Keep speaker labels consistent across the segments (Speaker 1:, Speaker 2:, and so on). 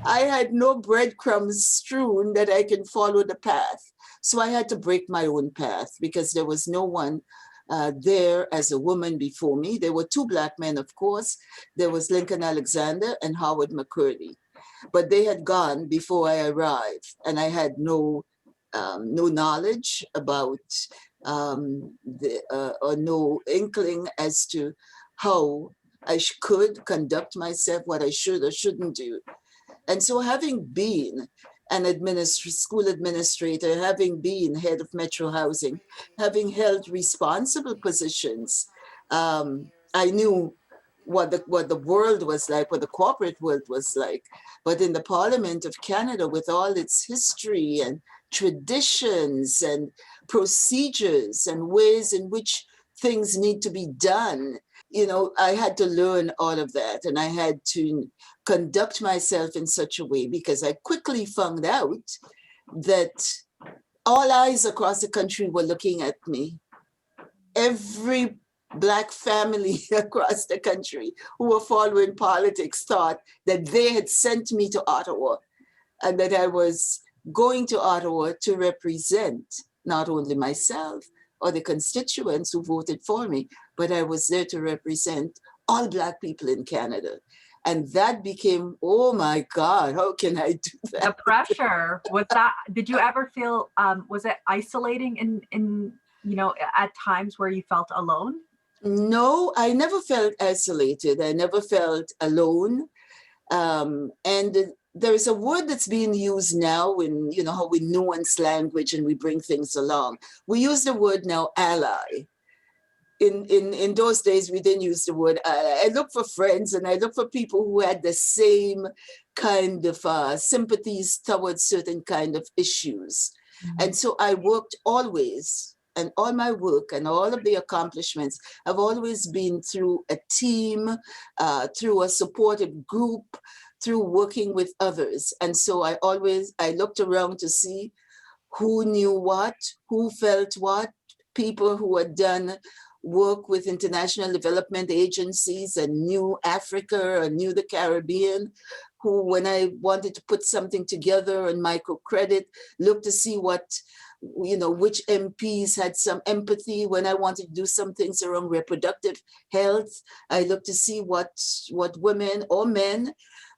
Speaker 1: I had no breadcrumbs strewn that I can follow the path. So I had to break my own path because there was no one there as a woman before me. There were two Black men, of course. There was Lincoln Alexander and Howard McCurdy, but they had gone before I arrived, and I had no knowledge about or no inkling as to how I could conduct myself, what I should or shouldn't do. And so having been an school administrator, having been head of Metro Housing, having held responsible positions, I knew what the world was like, what the corporate world was like. But in the Parliament of Canada, with all its history and traditions and procedures and ways in which things need to be done, I had to learn all of that, and I had to conduct myself in such a way, because I quickly found out that all eyes across the country were looking at me. Every Black family across the country who were following politics thought that they had sent me to Ottawa and that I was going to Ottawa to represent not only myself or the constituents who voted for me, but I was there to represent all Black people in Canada. And that became, oh my God, how can I do that?
Speaker 2: The pressure, did you ever feel, was it isolating in at times where you felt alone?
Speaker 1: No, I never felt isolated. I never felt alone. And there is a word that's being used now in, how we nuance language and we bring things along. We use the word now, ally. In those days, we didn't use the word ally. I look for friends and I look for people who had the same kind of sympathies towards certain kind of issues. Mm-hmm. And so I worked always, and all my work and all of the accomplishments have always been through a team, through a supportive group, through working with others. And so I looked around to see who knew what, who felt what, people who had done work with international development agencies and knew Africa and knew the Caribbean, who, when I wanted to put something together on microcredit, looked to see which MPs had some empathy. When I wanted to do some things around reproductive health, I looked to see what women or men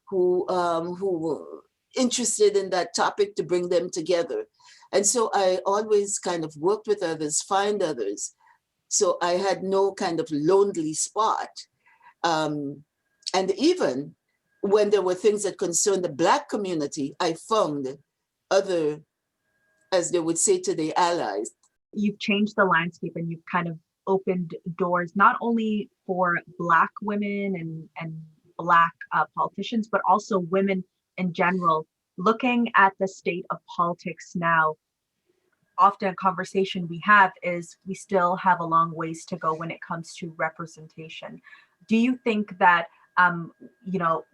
Speaker 1: who were interested in that topic to bring them together. And so I always kind of worked with others, find others. So I had no kind of lonely spot. And even when there were things that concerned the Black community, I found other, as they would say today, allies.
Speaker 2: You've changed the landscape and you've kind of opened doors, not only for Black women and Black politicians, but also women in general. Looking at the state of politics now, often a conversation we have is we still have a long ways to go when it comes to representation. Do you think that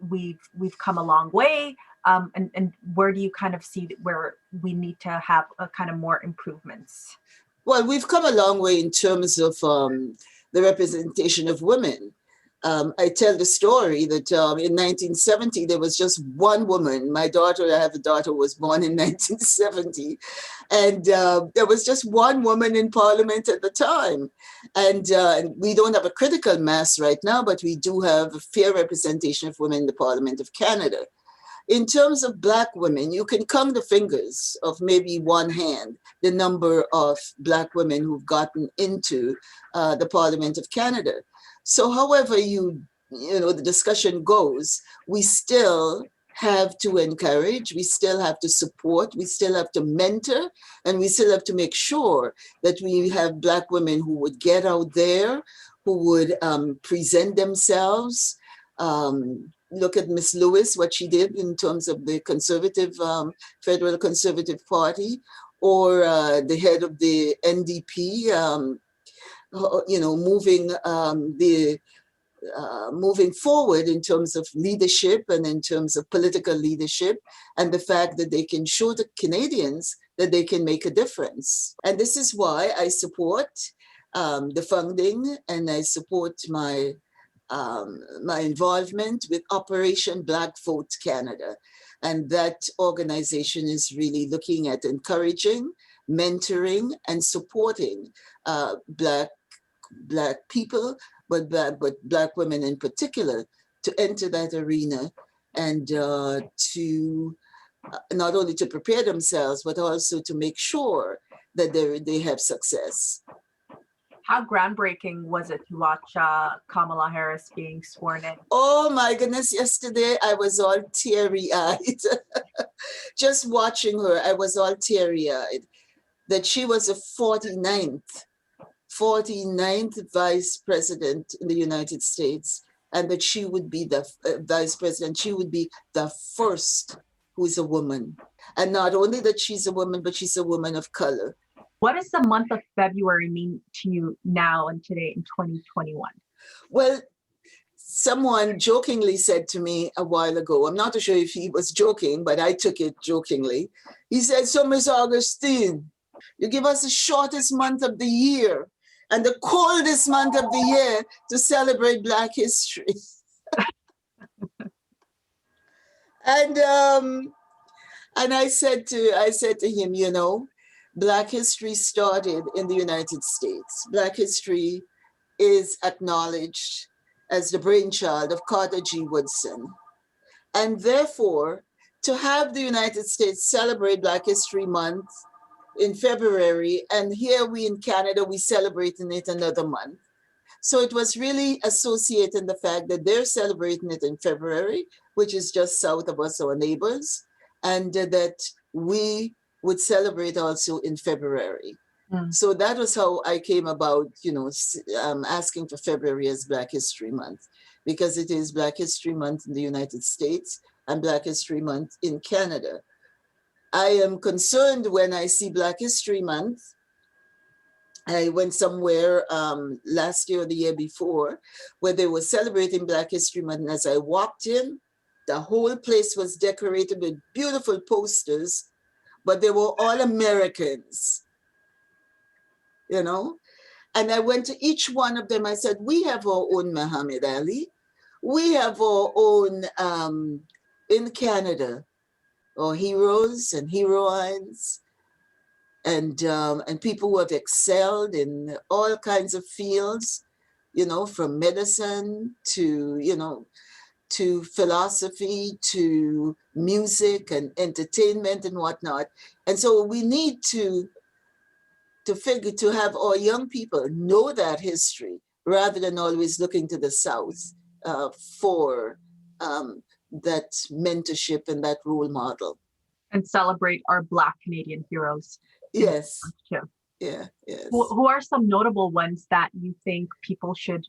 Speaker 2: we've come a long way, and where do you kind of see where we need to have a kind of more improvements?
Speaker 1: Well, we've come a long way in terms of the representation of women. I tell the story that in 1970, there was just one woman. I have a daughter who was born in 1970. And there was just one woman in Parliament at the time. And we don't have a critical mass right now, but we do have a fair representation of women in the Parliament of Canada. In terms of Black women, you can count the fingers of maybe one hand, the number of Black women who've gotten into the Parliament of Canada. So however the discussion goes, we still have to encourage, we still have to support, we still have to mentor, and we still have to make sure that we have Black women who would get out there, who would present themselves. Look at Miss Lewis, what she did in terms of the conservative, Federal Conservative Party, or the head of the NDP, moving forward in terms of leadership and in terms of political leadership, and the fact that they can show the Canadians that they can make a difference. And this is why I support the funding, and I support my my involvement with Operation Black Vote Canada. And that organization is really looking at encouraging, mentoring, and supporting Black people, but Black women in particular, to enter that arena and to not only to prepare themselves, but also to make sure that they have success.
Speaker 2: How groundbreaking was it to watch Kamala Harris being sworn in?
Speaker 1: Oh my goodness, yesterday I was all teary-eyed. Just watching her, I was all teary-eyed. That she was the 49th vice president in the United States, and that she would be the vice president. She would be the first who is a woman. And not only that she's a woman, but she's a woman of color.
Speaker 2: What does the month of February mean to you now and today in 2021?
Speaker 1: Well, someone jokingly said to me a while ago, I'm not too sure if he was joking, but I took it jokingly. He said, so Ms. Augustine, you give us the shortest month of the year and the coldest month of the year to celebrate Black history. And I said to him, you know, Black history started in the United States. Black history is acknowledged as the brainchild of Carter G. Woodson. And therefore, to have the United States celebrate Black History Month in February, and here we in Canada, we celebrating it another month. So it was really associating the fact that they're celebrating it in February, which is just south of us, our neighbors, and that we would celebrate also in February. So that was how I came about, you know, asking for February as Black History Month, because it is Black History Month in the United States and Black History Month in Canada. I am concerned when I see Black History Month. I went somewhere last year or the year before where they were celebrating Black History Month. And as I walked in, the whole place was decorated with beautiful posters, but they were all Americans, you know? And I went to each one of them. I said, we have our own Muhammad Ali. We have our own, in Canada, our heroes and heroines, and people who have excelled in all kinds of fields, you know, from medicine to, you know, to philosophy, to music and entertainment and whatnot. And so we need to have our young people know that history rather than always looking to the South for that mentorship and that role model.
Speaker 2: And celebrate our Black Canadian heroes.
Speaker 1: Yes. Yeah. Yes.
Speaker 2: Who are some notable ones that you think people should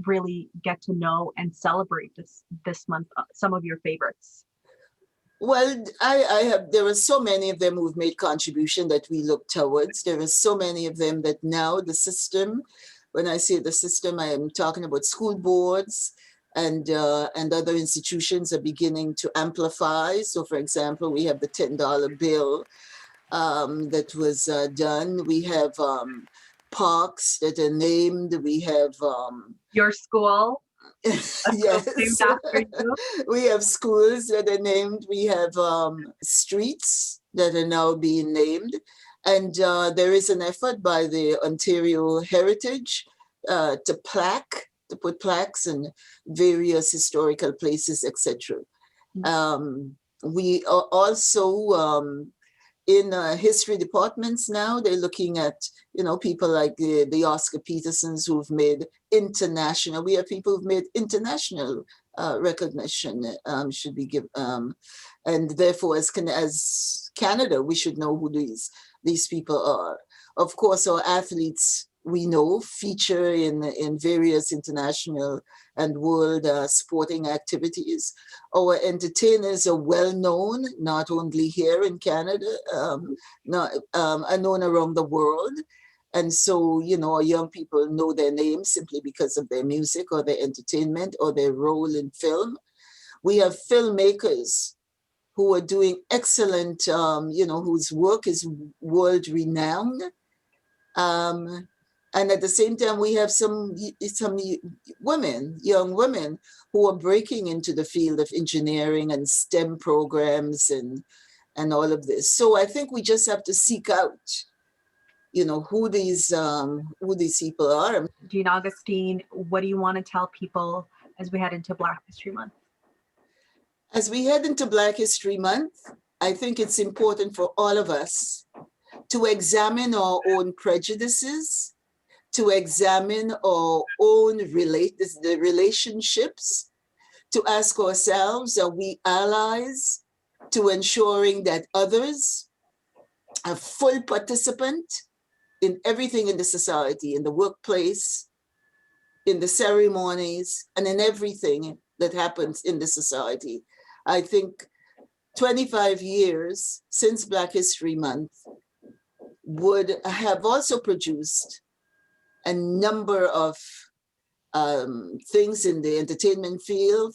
Speaker 2: really get to know and celebrate this month? Some of your favorites.
Speaker 1: Well, there are so many of them who've made contribution that we look towards. There are so many of them that now the system, when I say the system, I am talking about school boards and other institutions are beginning to amplify. So for example, we have the $10 bill that was done. We have parks that are named. We have
Speaker 2: your school.
Speaker 1: Yes,
Speaker 2: named after you.
Speaker 1: We have schools that are named. We have streets that are now being named, and there is an effort by the Ontario Heritage to put plaques in various historical places, etc. We are also in history departments now, they're looking at, you know, people like the Oscar Petersons who've made international, we have people who've made international recognition should be given. And therefore, as Canada, we should know who these people are. Of course, our athletes, we know, feature in various international and world sporting activities. Our entertainers are well known, not only here in Canada, are known around the world. And so, you know, our young people know their names simply because of their music or their entertainment or their role in film. We have filmmakers who are doing excellent, you know, whose work is world renowned. And at the same time, we have some women, young women, who are breaking into the field of engineering and STEM programs and all of this. So I think we just have to seek out, who these people are.
Speaker 2: Jean Augustine, what do you want to tell people as we head into Black History Month?
Speaker 1: As we head into Black History Month, I think it's important for all of us to examine our own prejudices, to examine our own relationships, to ask ourselves, are we allies to ensuring that others are full participant in everything in the society, in the workplace, in the ceremonies, and in everything that happens in the society. I think 25 years since Black History Month would have also produced a number of things in the entertainment field,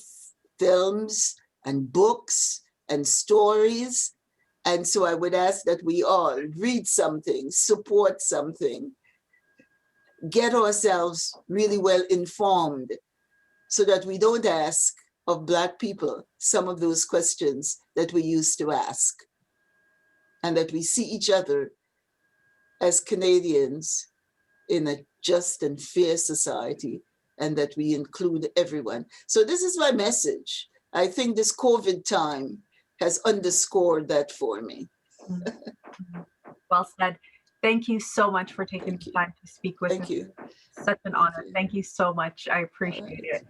Speaker 1: films and books and stories. And so I would ask that we all read something, support something, get ourselves really well informed so that we don't ask of Black people some of those questions that we used to ask, and that we see each other as Canadians in a just and fair society, and that we include everyone. So this is my message. I think this COVID time has underscored that for me.
Speaker 2: Well said. Thank you so much for taking the time to speak with me.
Speaker 1: Thank you.
Speaker 2: Such an honor. Thank you so much. I appreciate it.